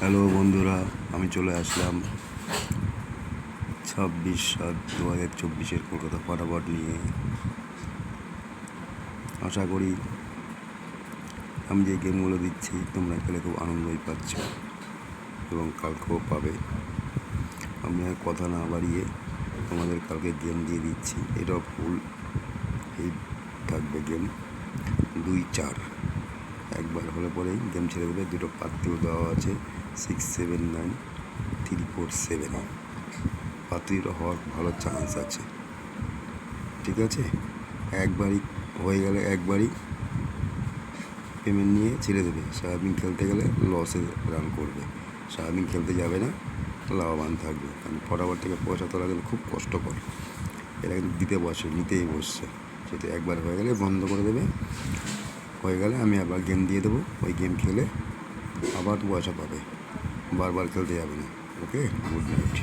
Hello বন্ধুরা, আমি চলে আসলাম 26/7/2024 কলকাতা ফটাফট নিয়ে। আশা করি আমি যে গেমগুলো দিচ্ছি তোমরা খেলে খুব আনন্দই পাচ্ছ এবং কালকেও পাবে। আমি আর কথা না বাড়িয়ে তোমাদের কালকে গেম দিয়ে দিচ্ছি। এটাও ফুল এই থাকবে গেম 2-4। একবার হলে পরেই গেম ছেড়ে দেবে। দুটো পাত্রও দেওয়া আছে 679-347। পাত্রীটা হওয়ার ভালো চান্স আছে, ঠিক আছে। একবারই হয়ে গেলে একবারই পেমেন্ট নিয়ে ছেড়ে দেবে। সারাদিন খেলতে গেলে লসে রান করবে, সারাদিন খেলতে যাবে না, লাভবান থাকবে। কারণ ফটাফট থেকে পয়সা তোলা গেলে খুব কষ্টকর। এরা কিন্তু নিতেই বসছে। সেটা একবার হয়ে গেলে বন্ধ করে দেবে। হয়ে গেলে আমি আবার গেম দিয়ে দেবো। ওই গেম খেলে আবার পয়সা পাবে, বারবার খেলতে যাবে না। ওকে, গুড নাইট।